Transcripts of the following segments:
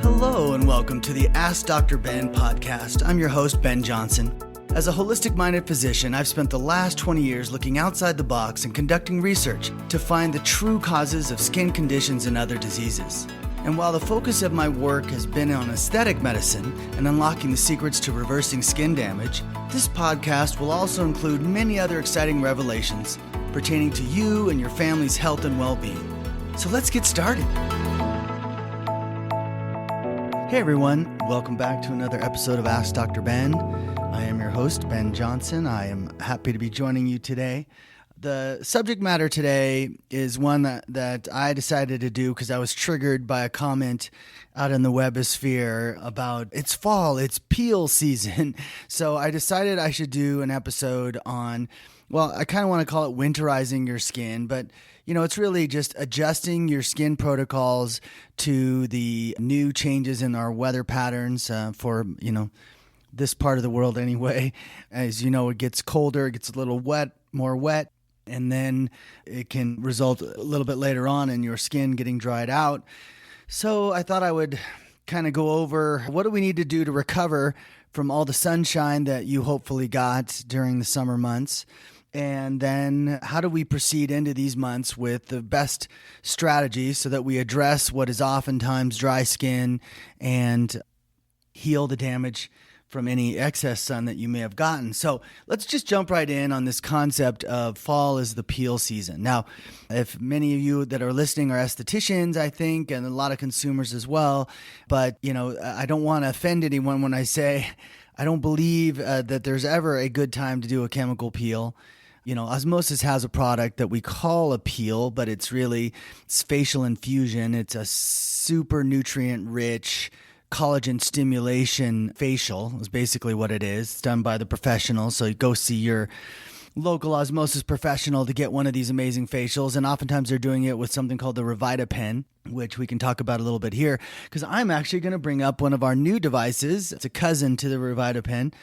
Hello and welcome to the AskDrBen podcast. I'm your host, Ben Johnson. As a holistic-minded physician, I've spent the last 20 years looking outside the box and conducting research to find the true causes of skin conditions and other diseases. And while the focus of my work has been on aesthetic medicine and unlocking the secrets to reversing skin damage, this podcast will also include many other exciting revelations pertaining to you and your family's health and well-being. So let's get started. Hey everyone, welcome back to another episode of AskDrBen. I am your host, Ben Johnson. I am happy to be joining you today. The subject matter today is one that I decided to do because I was triggered by a comment out in the webosphere about it's fall, it's peel season. So I decided I should do an episode on, well, I kind of want to call it winterizing your skin, but it's really just adjusting your skin protocols to the new changes in our weather patterns for, this part of the world anyway. As you know, it gets colder, it gets a little more wet, and then it can result a little bit later on in your skin getting dried out. So I thought I would kind of go over what do we need to do to recover from all the sunshine that you hopefully got during the summer months. And then how do we proceed into these months with the best strategies so that we address what is oftentimes dry skin and heal the damage from any excess sun that you may have gotten. So let's just jump right in on this concept of fall is the peel season. Now, if many of you that are listening are estheticians, I think, and a lot of consumers as well, but I don't want to offend anyone when I say I don't believe that there's ever a good time to do a chemical peel. Osmosis has a product that we call a peel, but it's facial infusion. It's a super nutrient-rich collagen stimulation facial is basically what it is. It's done by the professionals. So you go see your local osmosis professional to get one of these amazing facials. And oftentimes they're doing it with something called the AskDrBen, which we can talk about a little bit here, because I'm actually going to bring up one of our new devices. It's a cousin to the AskDrBen.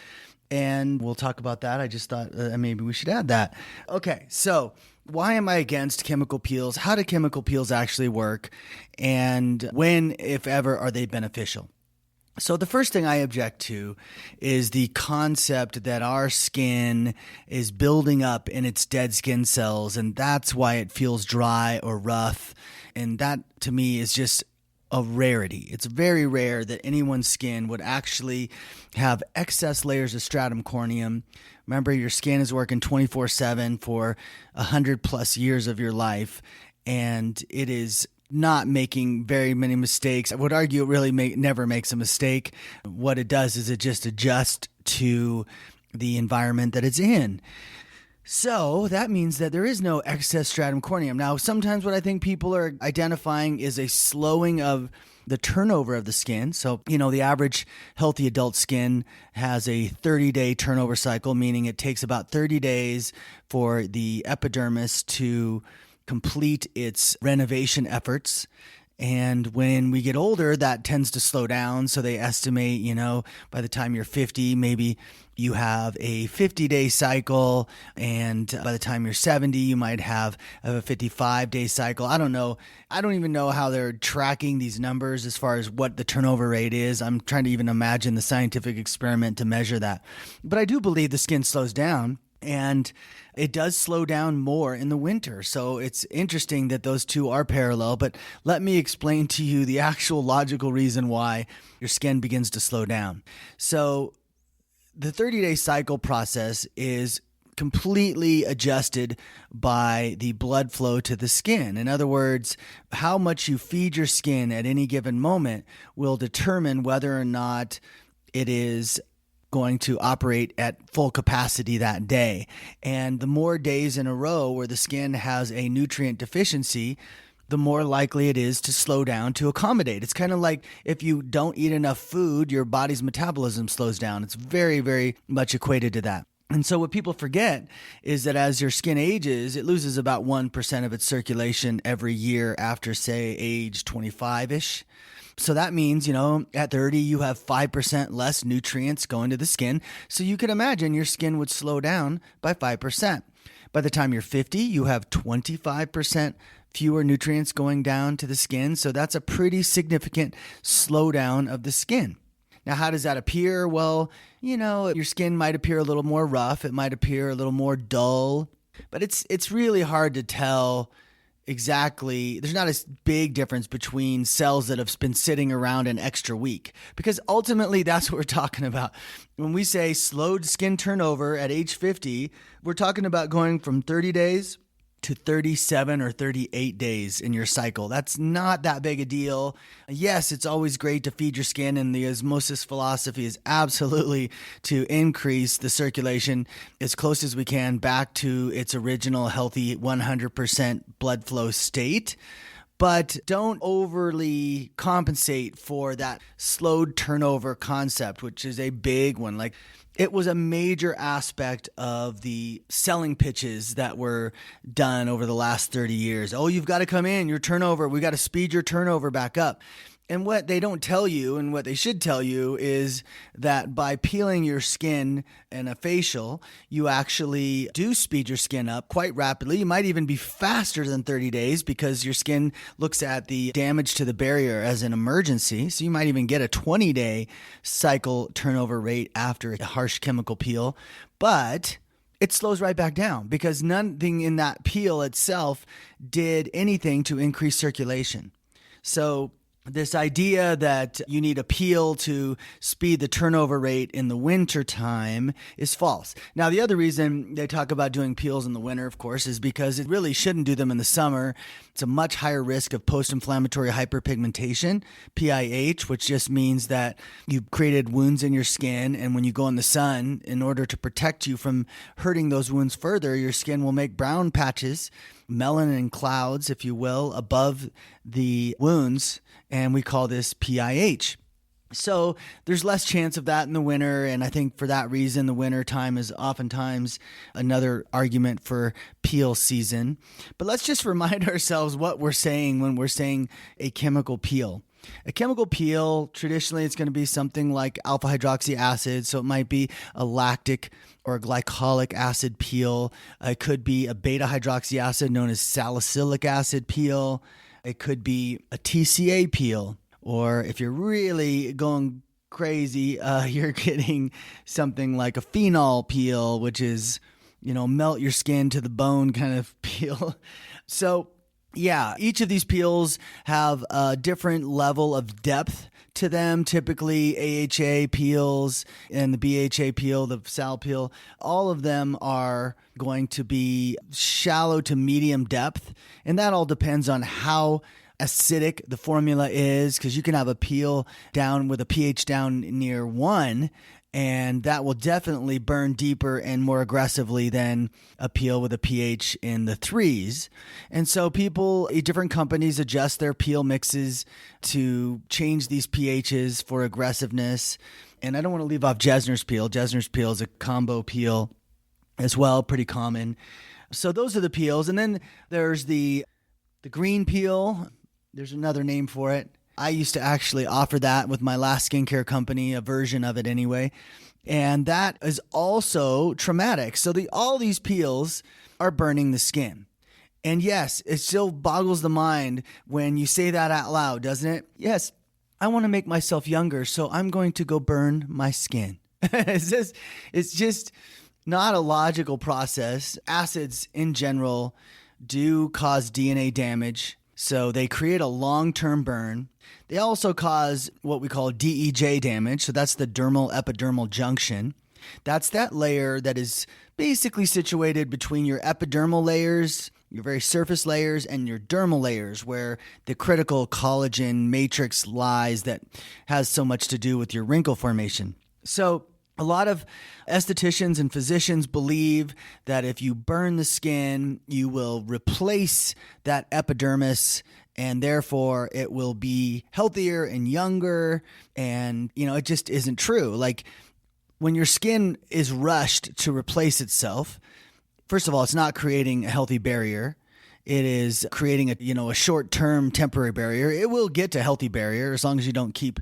And we'll talk about that. I just thought maybe we should add that. Okay, so why am I against chemical peels? How do chemical peels actually work? And when, if ever, are they beneficial? So the first thing I object to is the concept that our skin is building up in its dead skin cells, and that's why it feels dry or rough. And that, to me, is just a rarity. It's very rare that anyone's skin would actually have excess layers of stratum corneum. Remember, your skin is working 24/7 for 100 plus years of your life, and it is not making very many mistakes. I would argue it really never makes a mistake. What it does is it just adjusts to the environment that it's in. So that means that there is no excess stratum corneum. Now, sometimes what I think people are identifying is a slowing of the turnover of the skin. So, the average healthy adult skin has a 30-day turnover cycle, meaning it takes about 30 days for the epidermis to complete its renovation efforts. And when we get older, that tends to slow down. So they estimate, by the time you're 50, maybe you have a 50-day cycle. And by the time you're 70, you might have a 55-day cycle. I don't know. I don't even know how they're tracking these numbers as far as what the turnover rate is. I'm trying to even imagine the scientific experiment to measure that. But I do believe the skin slows down. And it does slow down more in the winter. So it's interesting that those two are parallel, but let me explain to you the actual logical reason why your skin begins to slow down. So the 30-day cycle process is completely adjusted by the blood flow to the skin. In other words, how much you feed your skin at any given moment will determine whether or not it is going to operate at full capacity that day. And the more days in a row where the skin has a nutrient deficiency, the more likely it is to slow down to accommodate. It's kind of like if you don't eat enough food, your body's metabolism slows down. It's very, very much equated to that. And so what people forget is that as your skin ages, it loses about 1% of its circulation every year after, say, age 25-ish. So that means, at 30, you have 5% less nutrients going to the skin. So you can imagine your skin would slow down by 5%. By the time you're 50, you have 25% fewer nutrients going down to the skin. So that's a pretty significant slowdown of the skin. Now, how does that appear? Well, your skin might appear a little more rough. It might appear a little more dull, but it's really hard to tell exactly. There's not a big difference between cells that have been sitting around an extra week, because ultimately that's what we're talking about. When we say slowed skin turnover at age 50, we're talking about going from 30 days to 37 or 38 days in your cycle. That's not that big a deal. Yes, it's always great to feed your skin, and the osmosis philosophy is absolutely to increase the circulation as close as we can back to its original healthy 100% blood flow state. But don't overly compensate for that slowed turnover concept, which is a big one. Like, it was a major aspect of the selling pitches that were done over the last 30 years. Oh, you've got to come in, your turnover. We got to speed your turnover back up. And what they don't tell you, and what they should tell you, is that by peeling your skin in a facial, you actually do speed your skin up quite rapidly. You might even be faster than 30 days because your skin looks at the damage to the barrier as an emergency. So you might even get a 20-day cycle turnover rate after a harsh chemical peel. But it slows right back down because nothing in that peel itself did anything to increase circulation. So this idea that you need a peel to speed the turnover rate in the winter time is false. Now, the other reason they talk about doing peels in the winter, of course, is because it really shouldn't do them in the summer. It's a much higher risk of post-inflammatory hyperpigmentation, PIH, which just means that you've created wounds in your skin, and when you go in the sun, in order to protect you from hurting those wounds further, your skin will make brown patches, melanin clouds, if you will, above the wounds, and we call this PIH. So there's less chance of that in the winter, and I think for that reason, the winter time is oftentimes another argument for peel season. But let's just remind ourselves what we're saying when we're saying a chemical peel. A chemical peel, traditionally, it's going to be something like alpha hydroxy acid. So it might be a lactic or a glycolic acid peel. It could be a beta hydroxy acid known as salicylic acid peel. It could be a TCA peel. Or if you're really going crazy, you're getting something like a phenol peel, which is, melt your skin to the bone kind of peel. So yeah, each of these peels have a different level of depth to them. Typically, AHA peels and the BHA peel, the sal peel, all of them are going to be shallow to medium depth. And that all depends on how acidic the formula is, because you can have a peel down with a pH down near 1, and that will definitely burn deeper and more aggressively than a peel with a pH in the 3s. And so different companies adjust their peel mixes to change these pHs for aggressiveness. And I don't want to leave off Jesner's peel. Jesner's peel is a combo peel as well, pretty common. So those are the peels. And then there's the green peel. There's another name for it. I used to actually offer that with my last skincare company, a version of it anyway. And that is also traumatic. So all these peels are burning the skin. And yes, it still boggles the mind when you say that out loud, doesn't it? Yes, I want to make myself younger, so I'm going to go burn my skin. It's just not a logical process. Acids in general do cause DNA damage. So they create a long-term burn. They also cause what we call DEJ damage. So that's the dermal epidermal junction. That's that layer that is basically situated between your epidermal layers, your very surface layers, and your dermal layers, where the critical collagen matrix lies that has so much to do with your wrinkle formation. So a lot of estheticians and physicians believe that if you burn the skin, you will replace that epidermis, and therefore it will be healthier and younger. And, it just isn't true. Like, when your skin is rushed to replace itself, first of all, it's not creating a healthy barrier. It is creating a short-term temporary barrier. It will get to healthy barrier as long as you don't keep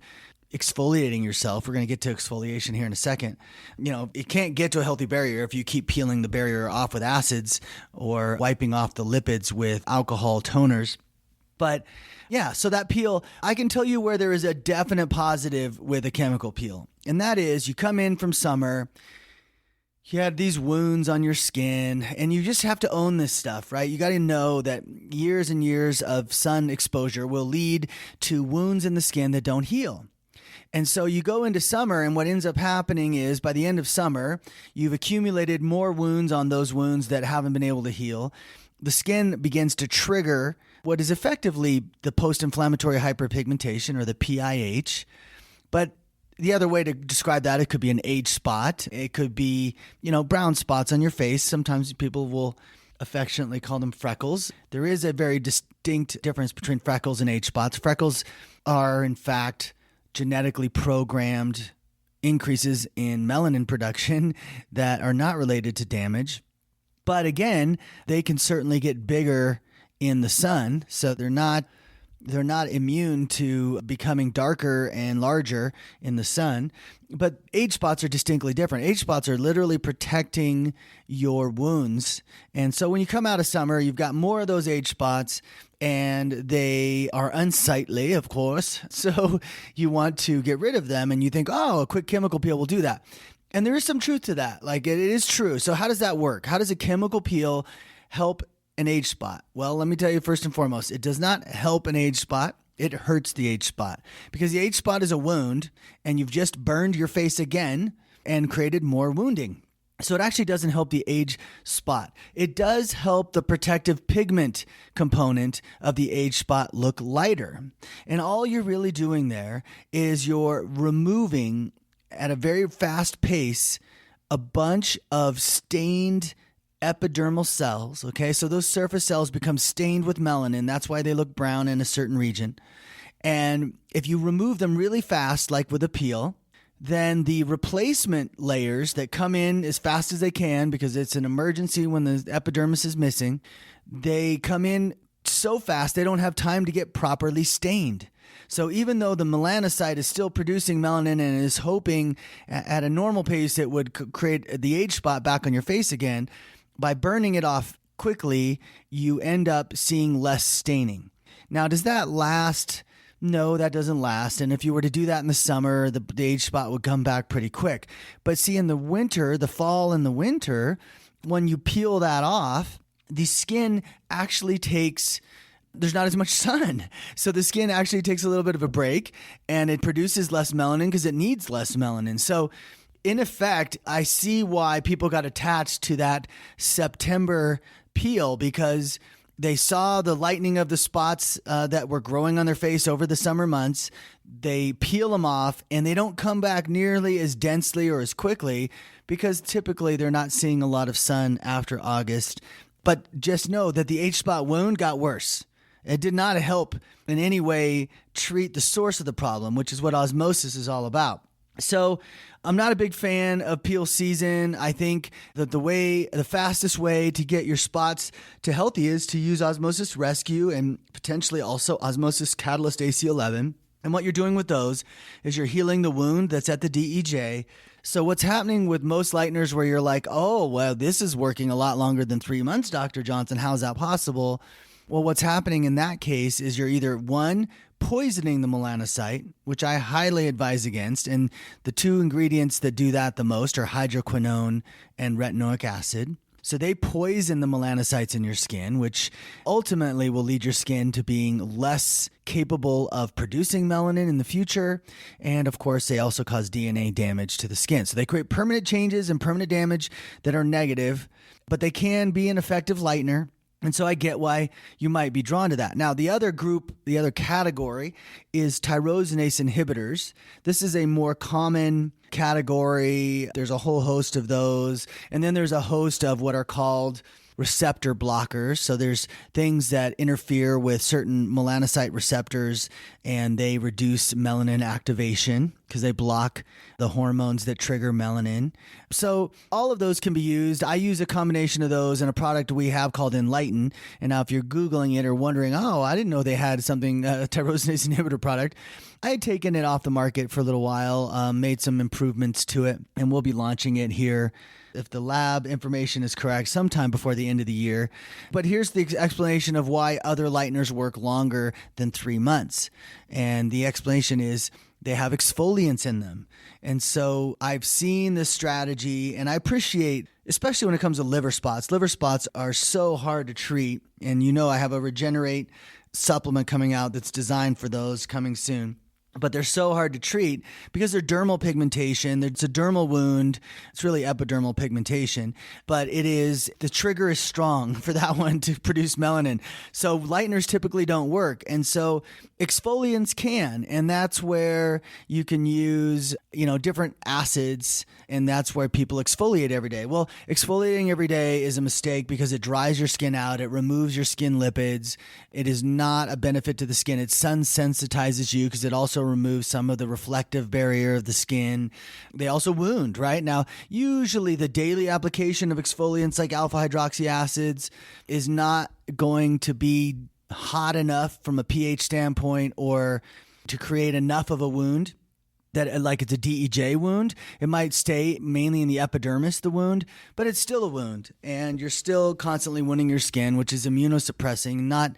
exfoliating yourself. We're going to get to exfoliation here in a second. It can't get to a healthy barrier if you keep peeling the barrier off with acids or wiping off the lipids with alcohol toners. But yeah, so that peel, I can tell you where there is a definite positive with a chemical peel. And that is you come in from summer, you have these wounds on your skin, and you just have to own this stuff, right? You got to know that years and years of sun exposure will lead to wounds in the skin that don't heal. And so you go into summer, and what ends up happening is by the end of summer, you've accumulated more wounds on those wounds that haven't been able to heal. The skin begins to trigger what is effectively the post-inflammatory hyperpigmentation, or the PIH. But the other way to describe that, it could be an age spot. It could be, brown spots on your face. Sometimes people will affectionately call them freckles. There is a very distinct difference between freckles and age spots. Freckles are, in fact, genetically programmed increases in melanin production that are not related to damage. But again, they can certainly get bigger in the sun, so they're not immune to becoming darker and larger in the sun. But age spots are distinctly different. Age spots are literally protecting your wounds. And so when you come out of summer, you've got more of those age spots, and they are unsightly, of course. So you want to get rid of them, and you think, a quick chemical peel will do that. And there is some truth to that. Like, it is true. So how does that work? How does a chemical peel help an age spot? Well, let me tell you first and foremost, it does not help an age spot. It hurts the age spot, because the age spot is a wound, and you've just burned your face again and created more wounding. So it actually doesn't help the age spot. It does help the protective pigment component of the age spot look lighter. And all you're really doing there is you're removing at a very fast pace a bunch of stained epidermal cells, okay? So those surface cells become stained with melanin. That's why they look brown in a certain region. And if you remove them really fast, like with a peel, then the replacement layers that come in as fast as they can, because it's an emergency when the epidermis is missing, they come in so fast they don't have time to get properly stained. So even though the melanocyte is still producing melanin and is hoping at a normal pace it would create the age spot back on your face again, by burning it off quickly, you end up seeing less staining. Now, does that last? No, that doesn't last. And if you were to do that in the summer, the age spot would come back pretty quick. But see, in the winter, the fall and the winter, when you peel that off, the skin actually there's not as much sun. So the skin actually takes a little bit of a break, and it produces less melanin because it needs less melanin. So in effect, I see why people got attached to that September peel, because they saw the lightening of the spots that were growing on their face over the summer months. They peel them off, and they don't come back nearly as densely or as quickly, because typically they're not seeing a lot of sun after August. But just know that the age spot wound got worse. It did not help in any way treat the source of the problem, which is what osmosis is all about. So I'm not a big fan of peel season. I think that the fastest way to get your spots to healthy is to use Osmosis Rescue and potentially also Osmosis Catalyst AC11. And what you're doing with those is you're healing the wound that's at the DEJ. So what's happening with most lighteners where you're like, oh, well, this is working a lot longer than 3 months, Dr. Johnson. How's that possible? Well, what's happening in that case is you're either, one, poisoning the melanocyte, which I highly advise against. And the two ingredients that do that the most are hydroquinone and retinoic acid. So they poison the melanocytes in your skin, which ultimately will lead your skin to being less capable of producing melanin in the future. And of course, they also cause DNA damage to the skin. So they create permanent changes and permanent damage that are negative, but they can be an effective lightener. And so I get why you might be drawn to that. Now, the other group, the other category is tyrosinase inhibitors. This is a more common category. There's a whole host of those. And then there's a host of what are called receptor blockers. So there's things that interfere with certain melanocyte receptors, and they reduce melanin activation because they block the hormones that trigger melanin. So all of those can be used. I use a combination of those in a product we have called Enlighten. And now if you're Googling it or wondering, oh, I didn't know they had something, a tyrosinase inhibitor product, I had taken it off the market for a little while, made some improvements to it, and we'll be launching it here, if the lab information is correct, sometime before the end of the year. But here's the explanation of why other lighteners work longer than 3 months. And the explanation is they have exfoliants in them. And so I've seen this strategy, and I appreciate, especially when it comes to liver spots. Liver spots are so hard to treat. And I have a Regenerate supplement coming out that's designed for those, coming soon. But they're so hard to treat because they're dermal pigmentation. It's a dermal wound. It's really epidermal pigmentation, but the trigger is strong for that one to produce melanin. So lighteners typically don't work. And so exfoliants can, and that's where you can use, different acids, and that's where people exfoliate every day. Well, exfoliating every day is a mistake because it dries your skin out. It removes your skin lipids. It is not a benefit to the skin. It sun sensitizes you because it also removes some of the reflective barrier of the skin. They also wound, right? Now, usually the daily application of exfoliants like alpha hydroxy acids is not going to be hot enough from a pH standpoint or to create enough of a wound that like it's a DEJ wound. It might stay mainly in the epidermis, the wound, but it's still a wound, and you're still constantly wounding your skin, which is immunosuppressing,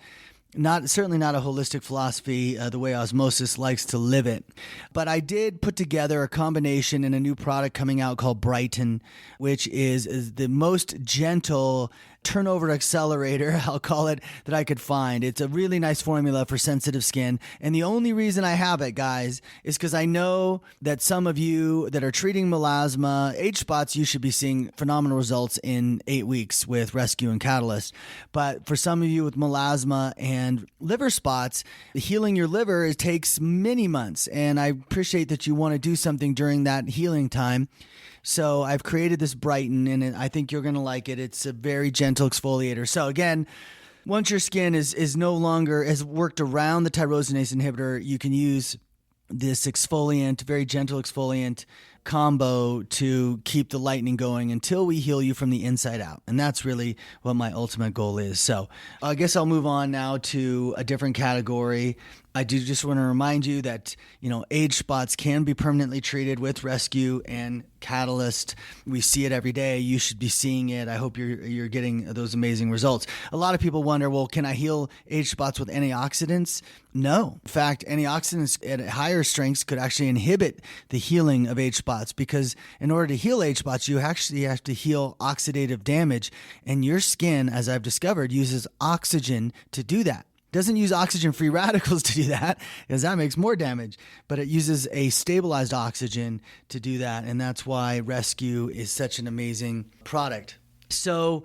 certainly not a holistic philosophy the way osmosis likes to live it. But I did put together a combination in a new product coming out called Brighten, which is the most gentle turnover accelerator, I'll call it, that I could find. It's a really nice formula for sensitive skin. And the only reason I have it, guys, is because I know that some of you that are treating melasma, age spots, you should be seeing phenomenal results in 8 weeks with Rescue and Catalyst. But for some of you with melasma and liver spots, healing your liver, it takes many months. And I appreciate that you want to do something during that healing time. So I've created this Brighten, and I think you're going to like it. It's a very gentle exfoliator. So again, once your skin is no longer has worked around the tyrosinase inhibitor, you can use this exfoliant, very gentle exfoliant combo to keep the lightening going until we heal you from the inside out. And that's really what my ultimate goal is. So I guess I'll move on now to a different category. I do just want to remind you that, age spots can be permanently treated with Rescue and Catalyst. We see it every day. You should be seeing it. I hope you're getting those amazing results. A lot of people wonder, well, can I heal age spots with antioxidants? No. In fact, antioxidants at higher strengths could actually inhibit the healing of age spots, because in order to heal age spots, you actually have to heal oxidative damage. And your skin, as I've discovered, uses oxygen to do that. Doesn't use oxygen-free radicals to do that, because that makes more damage, but it uses a stabilized oxygen to do that, and that's why Rescue is such an amazing product. So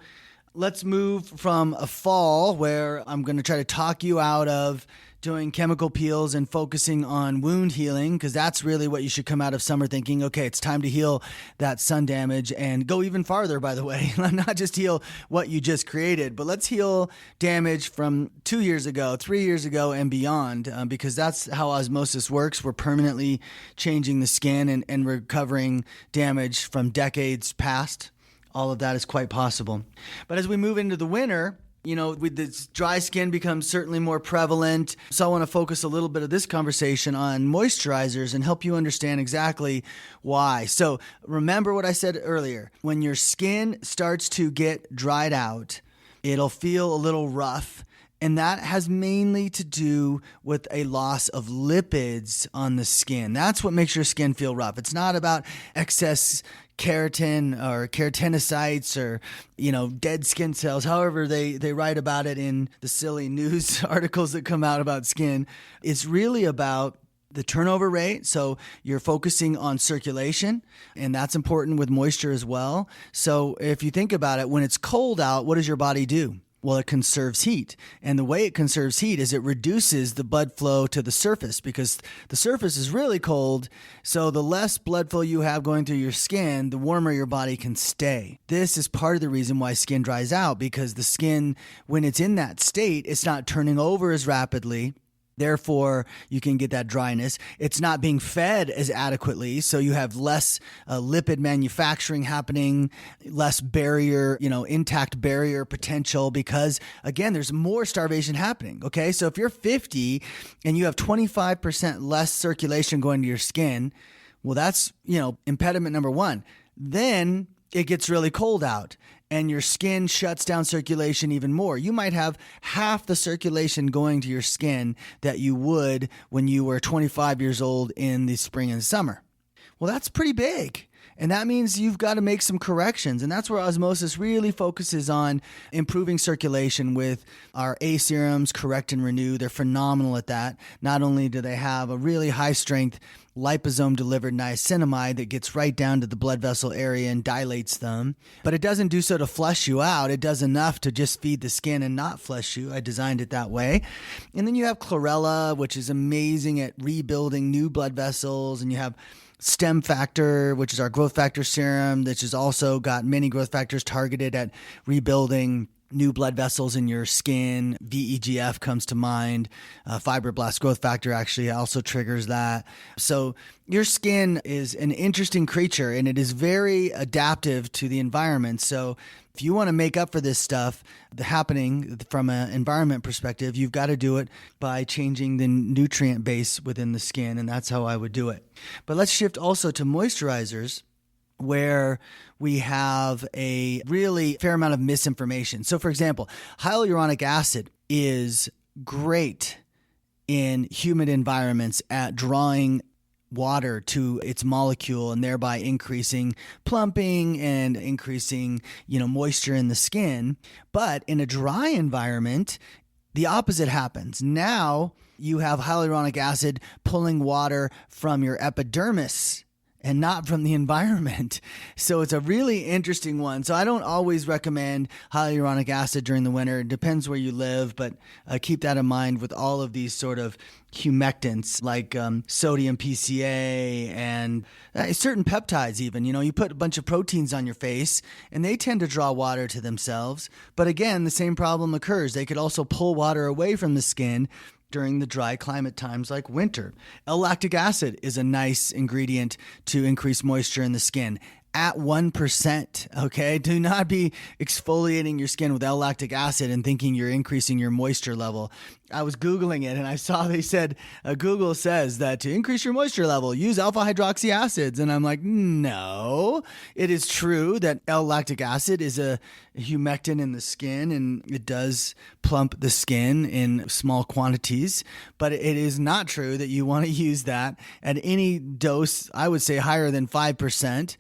let's move from a fall where I'm going to try to talk you out of doing chemical peels and focusing on wound healing, because that's really what you should come out of summer thinking, okay, it's time to heal that sun damage, and go even farther, by the way, not just heal what you just created, but let's heal damage from 2 years ago, 3 years ago, and beyond, because that's how osmosis works. We're permanently changing the skin and recovering damage from decades past. All of that is quite possible. But as we move into the winter, with this dry skin becomes certainly more prevalent. So I want to focus a little bit of this conversation on moisturizers and help you understand exactly why. So remember what I said earlier. When your skin starts to get dried out, it'll feel a little rough. And that has mainly to do with a loss of lipids on the skin. That's what makes your skin feel rough. It's not about excess keratin or keratinocytes or, dead skin cells, however they write about it in the silly news articles that come out about skin. It's really about the turnover rate. So you're focusing on circulation, and that's important with moisture as well. So if you think about it, when it's cold out, what does your body do? Well, it conserves heat. And the way it conserves heat is it reduces the blood flow to the surface because the surface is really cold. So the less blood flow you have going through your skin, the warmer your body can stay. This is part of the reason why skin dries out, because the skin, when it's in that state, it's not turning over as rapidly. Therefore, you can get that dryness. It's not being fed as adequately, so you have less lipid manufacturing happening, less barrier, intact barrier potential because, again, there's more starvation happening, okay? So if you're 50 and you have 25% less circulation going to your skin, well, that's, impediment number one. Then it gets really cold out and your skin shuts down circulation even more. You might have half the circulation going to your skin that you would when you were 25 years old in the spring and summer. Well, that's pretty big. And that means you've got to make some corrections. And that's where osmosis really focuses on improving circulation with our A serums, Correct and Renew. They're phenomenal at that. Not only do they have a really high strength liposome-delivered niacinamide that gets right down to the blood vessel area and dilates them, but it doesn't do so to flush you out. It does enough to just feed the skin and not flush you. I designed it that way. And then you have chlorella, which is amazing at rebuilding new blood vessels, and you have Stem Factor, which is our growth factor serum, which has also got many growth factors targeted at rebuilding new blood vessels in your skin. VEGF comes to mind. Fibroblast growth factor actually also triggers that. So your skin is an interesting creature and it is very adaptive to the environment. So if you want to make up for this stuff happening from an environment perspective, you've got to do it by changing the nutrient base within the skin. And that's how I would do it. But let's shift also to moisturizers, where we have a really fair amount of misinformation. So for example, hyaluronic acid is great in humid environments at drawing water to its molecule and thereby increasing plumping and increasing, moisture in the skin. But in a dry environment, the opposite happens. Now you have hyaluronic acid pulling water from your epidermis and not from the environment. So it's a really interesting one. So I don't always recommend hyaluronic acid during the winter. It depends where you live, but keep that in mind with all of these sort of humectants like sodium PCA and certain peptides even. You put a bunch of proteins on your face and they tend to draw water to themselves. But again, the same problem occurs. They could also pull water away from the skin during the dry climate times like winter. L-lactic acid is a nice ingredient to increase moisture in the skin at 1%, okay? Do not be exfoliating your skin with L-lactic acid and thinking you're increasing your moisture level. I was Googling it and I saw they said, Google says that to increase your moisture level, use alpha hydroxy acids. And I'm like, no, it is true that L-lactic acid is a humectant in the skin and it does plump the skin in small quantities, but it is not true that you want to use that at any dose, I would say higher than 5%.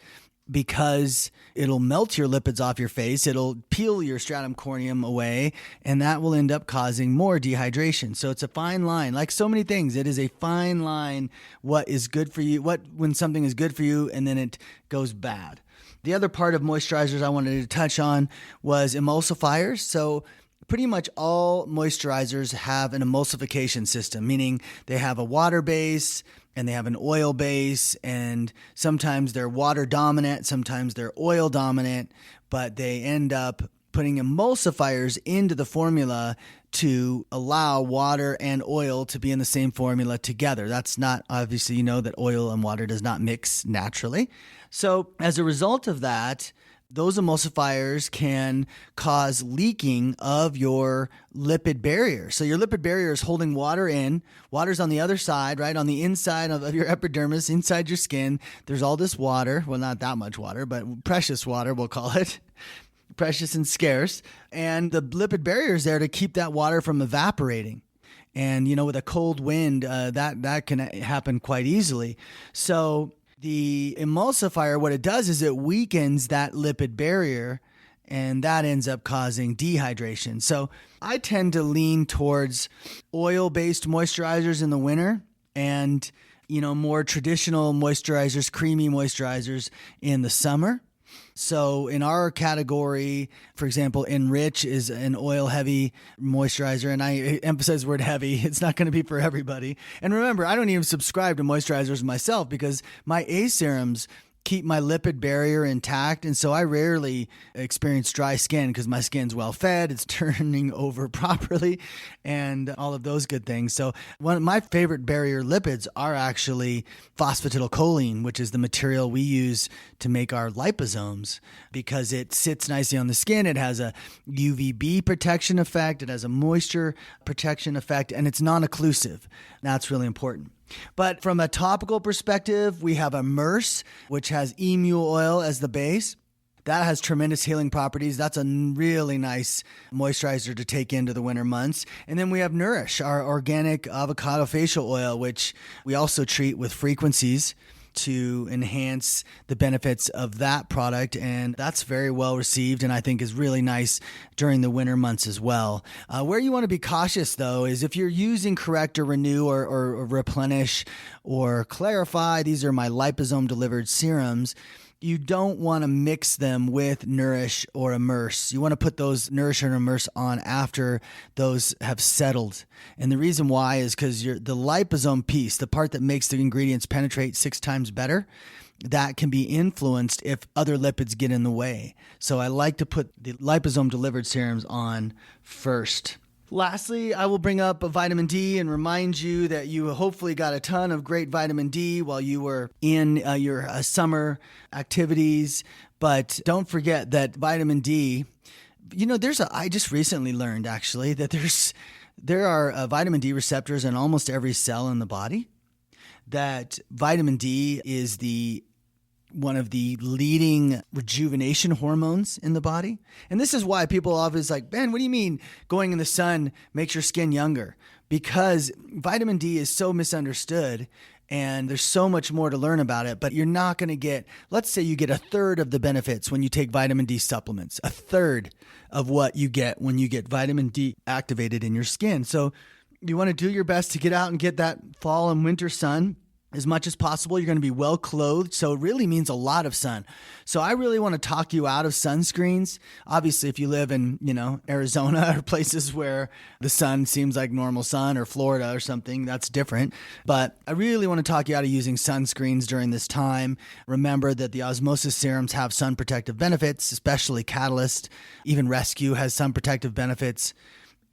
Because it'll melt your lipids off your face, it'll peel your stratum corneum away, and that will end up causing more dehydration. So it's a fine line. Like so many things, it is a fine line what is good for you, when something is good for you and then it goes bad. The other part of moisturizers I wanted to touch on was emulsifiers. So pretty much all moisturizers have an emulsification system, meaning they have a water base and they have an oil base, and sometimes they're water dominant, sometimes they're oil dominant, but they end up putting emulsifiers into the formula to allow water and oil to be in the same formula together. That's not, obviously, that oil and water does not mix naturally. So as a result of that, those emulsifiers can cause leaking of your lipid barrier. So your lipid barrier is holding water in. Water's on the other side, right? On the inside of your epidermis, inside your skin. There's all this water. Well, not that much water, but precious water, we'll call it. Precious and scarce. And the lipid barrier is there to keep that water from evaporating. And, with a cold wind, that can happen quite easily. So the emulsifier, what it does is it weakens that lipid barrier, and that ends up causing dehydration. So I tend to lean towards oil-based moisturizers in the winter and, more traditional moisturizers, creamy moisturizers in the summer. So in our category, for example, Enrich is an oil-heavy moisturizer, and I emphasize the word heavy. It's not going to be for everybody. And remember, I don't even subscribe to moisturizers myself because my A serums keep my lipid barrier intact. And so I rarely experience dry skin because my skin's well fed, it's turning over properly, and all of those good things. So one of my favorite barrier lipids are actually phosphatidylcholine, which is the material we use to make our liposomes, because it sits nicely on the skin. It has a UVB protection effect. It has a moisture protection effect, and it's non-occlusive. That's really important. But from a topical perspective, we have Immerse, which has emu oil as the base. That has tremendous healing properties. That's a really nice moisturizer to take into the winter months. And then we have Nourish, our organic avocado facial oil, which we also treat with frequencies to enhance the benefits of that product. And that's very well received and I think is really nice during the winter months as well. Where you want to be cautious, though, is if you're using Correct or Renew or Replenish or Clarify, these are my liposome delivered serums, you don't want to mix them with Nourish or Immerse. You want to put those Nourish and Immerse on after those have settled. And the reason why is because the liposome piece, the part that makes the ingredients penetrate 6 times better, that can be influenced if other lipids get in the way. So I like to put the liposome delivered serums on first. Lastly, I will bring up vitamin D and remind you that you hopefully got a ton of great vitamin D while you were in your summer activities. But don't forget that vitamin D, I just recently learned actually that there are vitamin D receptors in almost every cell in the body. That vitamin D is one of the leading rejuvenation hormones in the body. And this is why people are always like, Ben, what do you mean going in the sun makes your skin younger? Because vitamin D is so misunderstood and there's so much more to learn about it, but you're not going to get, let's say you get 1/3 of the benefits when you take vitamin D supplements, 1/3 of what you get when you get vitamin D activated in your skin. So you want to do your best to get out and get that fall and winter sun as much as possible. You're going to be well clothed. So it really means a lot of sun. So I really want to talk you out of sunscreens. Obviously, if you live in, Arizona or places where the sun seems like normal sun, or Florida or something, that's different. But I really want to talk you out of using sunscreens during this time. Remember that the osmosis serums have sun protective benefits, especially Catalyst. Even Rescue has sun protective benefits.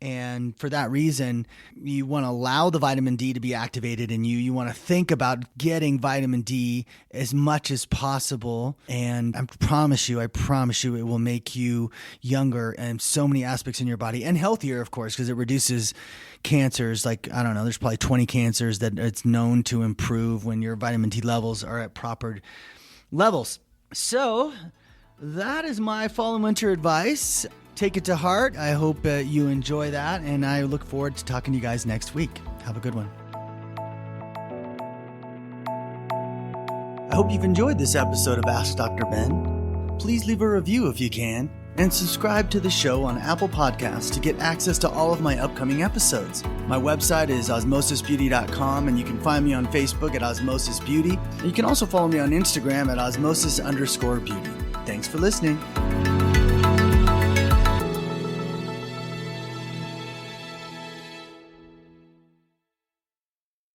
And for that reason, you want to allow the vitamin D to be activated in you. You want to think about getting vitamin D as much as possible. And I promise you, it will make you younger in so many aspects in your body, and healthier, of course, because it reduces cancers. Like, I don't know, there's probably 20 cancers that it's known to improve when your vitamin D levels are at proper levels. So that is my fall and winter advice. Take it to heart. I hope you enjoy that, and I look forward to talking to you guys next week. Have a good one. I hope you've enjoyed this episode of Ask Dr. Ben. Please leave a review if you can, and subscribe to the show on Apple Podcasts to get access to all of my upcoming episodes. My website is osmosisbeauty.com, and you can find me on Facebook at Osmosis Beauty. You can also follow me on Instagram at osmosis_beauty. Thanks for listening.